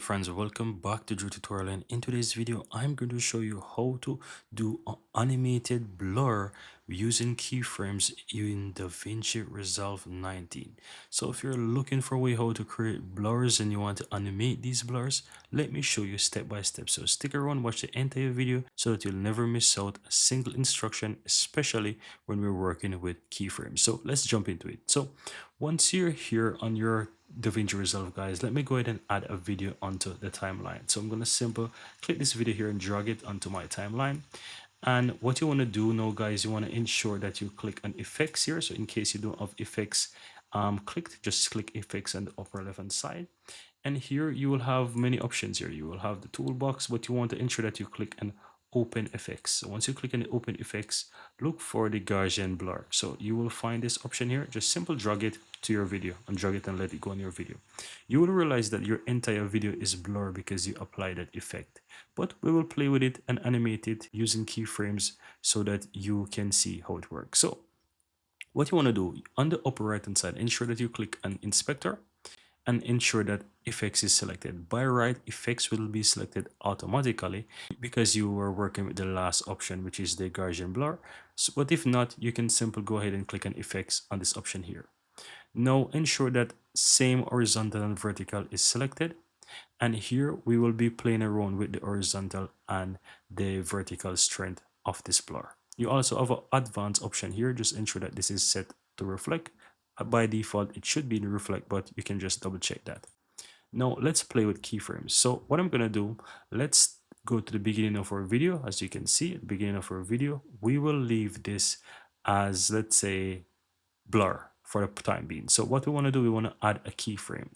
Friends, welcome back to Drew Tutorial, and in today's video I'm going to show you how to do an animated blur using keyframes in DaVinci Resolve 19. So if you're looking for a way how to create blurs and you want to animate these blurs, let me show you step by step. So stick around, watch the entire video so that you'll never miss out a single instruction, especially when we're working with keyframes. So let's jump into it. So once you're here on your DaVinci Resolve, guys, let me go ahead and add a video onto the timeline. So I'm going to simply click this video here and drag it onto my timeline. And what you want to do now, guys, you want to ensure that you click on effects here. So in case you don't have effects just click effects on the upper left hand side. And here you will have many options here. You will have the toolbox, but you want to ensure that you click on open effects. So once you click on the open effects, look for the Gaussian blur. So you will find this option here. Just simply drag it to your video and drag it and let it go on your video. You will realize that your entire video is blurred because you applied that effect. But we will play with it and animate it using keyframes so that you can see how it works. So what you want to do on the upper right hand side, ensure that you click on inspector and ensure that effects is selected. By right, effects will be selected automatically because you were working with the last option, which is the Gaussian blur. So, but if not, you can simply go ahead and click on effects on this option here. Now ensure that same horizontal and vertical is selected. And here we will be playing around with the horizontal and the vertical strength of this blur. You also have an advanced option here. Just ensure that this is set to reflect. By default, it should be in reflect, but you can just double check that. Now let's play with keyframes. So what I'm gonna do, let's go to the beginning of our video. As you can see at the beginning of our video, we will leave this as, let's say, blur for the time being. So what we want to do, we want to add a keyframe.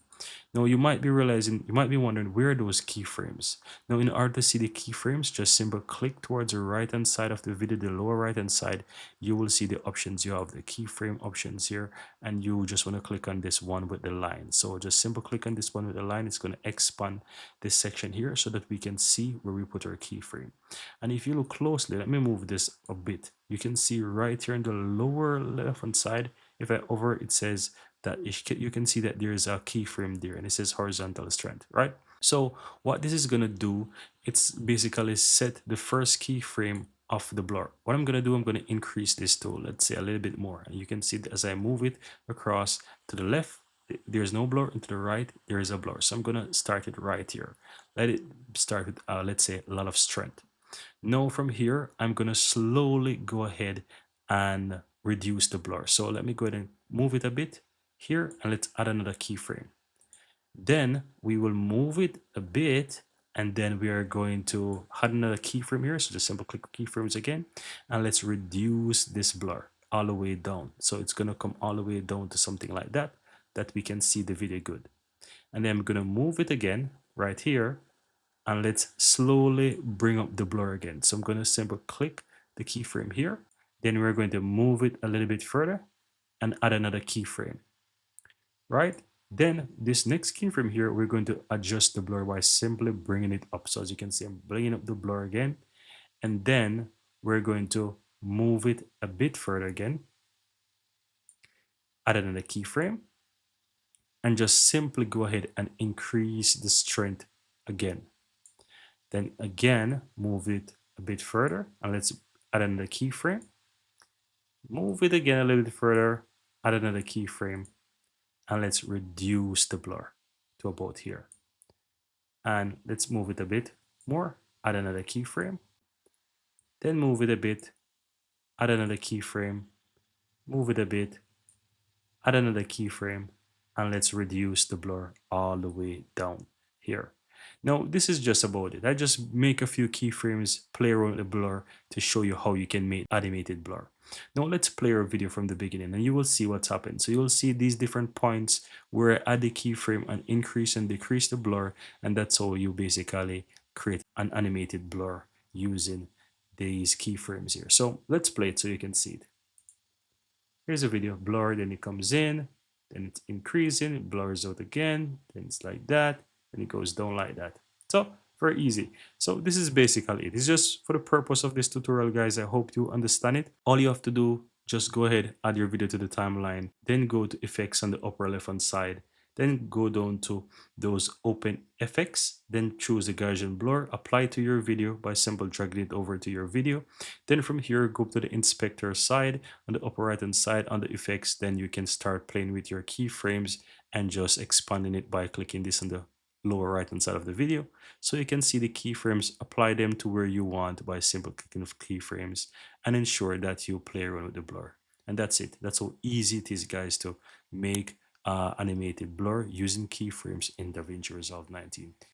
Now you might be wondering where are those keyframes. Now in order to see the keyframes, just simply click towards the right hand side of the video, the lower right hand side. You will see the options. You have the keyframe options here, and you just want to click on this one with the line. So just simply click on this one with the line. It's going to expand this section here so that we can see where we put our keyframe. And if you look closely, let me move this a bit. You can see right here in the lower left hand side, if I hover, it says that you can see that there is a keyframe there and it says horizontal strength, right? So what this is going to do, it's basically set the first keyframe of the blur. What I'm going to do, I'm going to increase this to, let's say, a little bit more. And you can see that as I move it across to the left, there's no blur, and to the right, there is a blur. So I'm going to start it right here. Let it start with, let's say, a lot of strength. Now from here, I'm going to slowly go ahead and reduce the blur. So let me go ahead and move it a bit here, and let's add another keyframe. Then we will move it a bit, and then we are going to add another keyframe here. So just simply click keyframes again, and let's reduce this blur all the way down. So it's going to come all the way down to something like that, that we can see the video good. And then I'm going to move it again right here, and let's slowly bring up the blur again. So I'm going to simply click the keyframe here. Then we're going to move it a little bit further and add another keyframe, right? Then this next keyframe here, we're going to adjust the blur by simply bringing it up. So as you can see, I'm bringing up the blur again. And then we're going to move it a bit further again, add another keyframe, and just simply go ahead and increase the strength again. Then again, move it a bit further, and let's add another keyframe. Move it again a little bit further, add another keyframe, and let's reduce the blur to about here. And let's move it a bit more, add another keyframe, then move it a bit, add another keyframe, move it a bit, add another keyframe, and let's reduce the blur all the way down here. Now, this is just about it. I just make a few keyframes, play around with the blur to show you how you can make animated blur. Now, let's play our video from the beginning and you will see what's happened. So you'll see these different points where I add the keyframe and increase and decrease the blur. And that's how you basically create an animated blur using these keyframes here. So let's play it so you can see it. Here's a video, blur, then it comes in, then it's increasing, it blurs out again, then it's like that, and it goes down like that. So very easy. So this is basically it. It's just for the purpose of this tutorial, guys. I hope you understand it. All you have to do, just go ahead, add your video to the timeline, then go to effects on the upper left hand side, then go down to those open effects, then choose the Gaussian blur, apply to your video by simply dragging it over to your video. Then from here, go to the inspector side on the upper right hand side on the effects. Then you can start playing with your keyframes and just expanding it by clicking this on the lower right hand side of the video. So you can see the keyframes, apply them to where you want by simply clicking of keyframes and ensure that you play around with the blur. And that's it. That's how easy it is, guys, to make animated blur using keyframes in DaVinci Resolve 19.